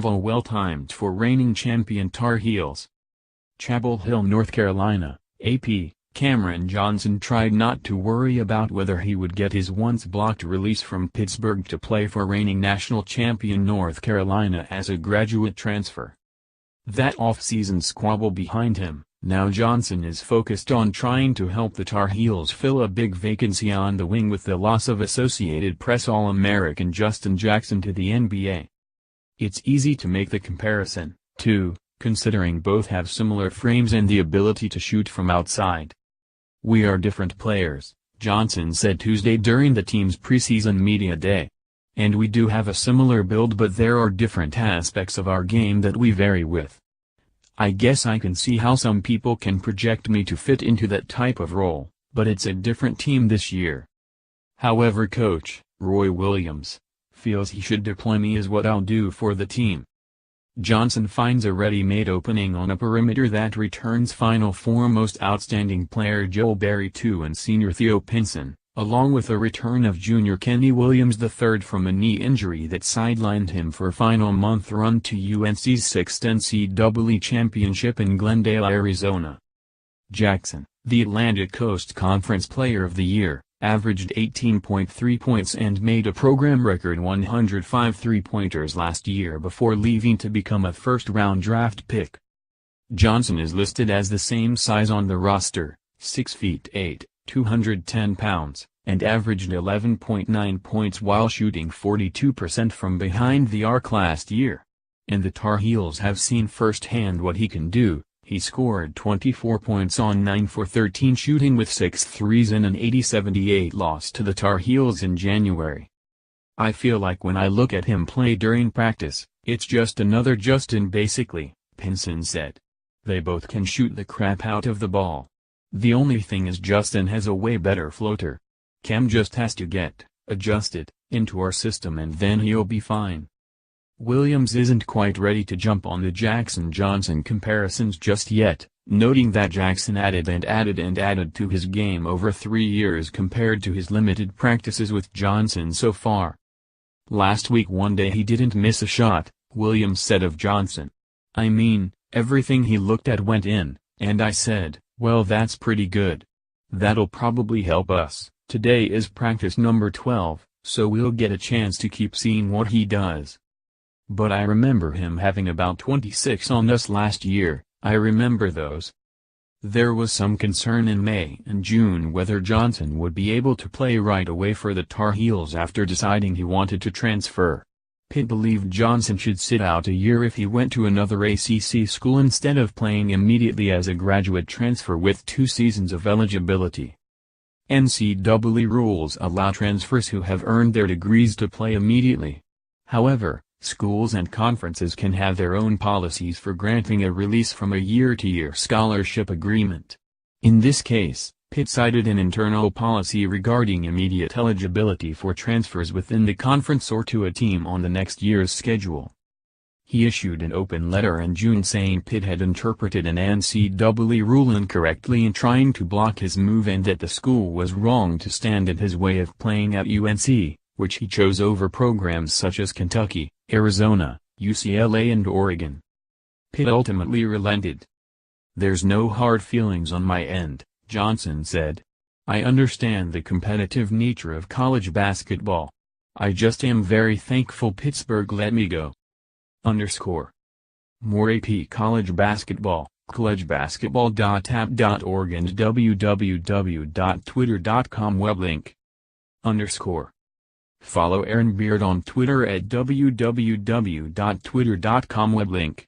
arrival well-timed for reigning champion Tar Heels. Chapel Hill, North Carolina, AP, Cameron Johnson tried not to worry about whether he would get his once-blocked release from Pittsburgh to play for reigning national champion North Carolina as a graduate transfer. That off-season squabble behind him, now Johnson is focused on trying to help the Tar Heels fill a big vacancy on the wing with the loss of Associated Press All-American Justin Jackson to the NBA. It's easy to make the comparison, too, considering both have similar frames and the ability to shoot from outside. "We are different players," Johnson said Tuesday during the team's preseason media day. "And we do have a similar build, but there are different aspects of our game that we vary with. I guess I can see how some people can project me to fit into that type of role, but it's a different team this year. However, Coach Roy Williams feels he should deploy me is what I'll do for the team." Johnson finds a ready-made opening on a perimeter that returns Final Four Most Outstanding Player Joel Berry II and senior Theo Pinson, along with the return of junior Kenny Williams III from a knee injury that sidelined him for a final month run to UNC's 6th NCAA championship in Glendale, Arizona. Jackson, the Atlantic Coast Conference Player of the Year, averaged 18.3 points and made a program record 105 three-pointers last year before leaving to become a first-round draft pick. Johnson is listed as the same size on the roster, 6'8", 210 pounds, and averaged 11.9 points while shooting 42% from behind the arc last year. And the Tar Heels have seen firsthand what he can do. He scored 24 points on 9 for 13 shooting with 6 threes in an 80-78 loss to the Tar Heels in January. "I feel like when I look at him play during practice, it's just another Justin basically," Pinson said. "They both can shoot the crap out of the ball. The only thing is Justin has a way better floater. Cam just has to get adjusted into our system and then he'll be fine." Williams isn't quite ready to jump on the Jackson-Johnson comparisons just yet, noting that Jackson added to his game over 3 years compared to his limited practices with Johnson so far. "Last week one day he didn't miss a shot," Williams said of Johnson. "I mean, everything he looked at went in, and I said, well, that's pretty good. That'll probably help us." Today is practice number 12, so we'll get a chance to keep seeing what he does. "But I remember him having about 26 on us last year, I remember those." There was some concern in May and June whether Johnson would be able to play right away for the Tar Heels after deciding he wanted to transfer. Pitt believed Johnson should sit out a year if he went to another ACC school instead of playing immediately as a graduate transfer with 2 seasons of eligibility. NCAA rules allow transfers who have earned their degrees to play immediately. However, schools and conferences can have their own policies for granting a release from a year-to-year scholarship agreement. In this case, Pitt cited an internal policy regarding immediate eligibility for transfers within the conference or to a team on the next year's schedule. He issued an open letter in June saying Pitt had interpreted an NCAA rule incorrectly in trying to block his move and that the school was wrong to stand in his way of playing at UNC, which he chose over programs such as Kentucky, Arizona, UCLA and Oregon. Pitt ultimately relented. "There's no hard feelings on my end," Johnson said. "I understand the competitive nature of college basketball. I just am very thankful Pittsburgh let me go." More AP college basketball, collegebasketball.app.org and www.twitter.com web link. Follow Aaron Beard on Twitter at www.twitter.com web link.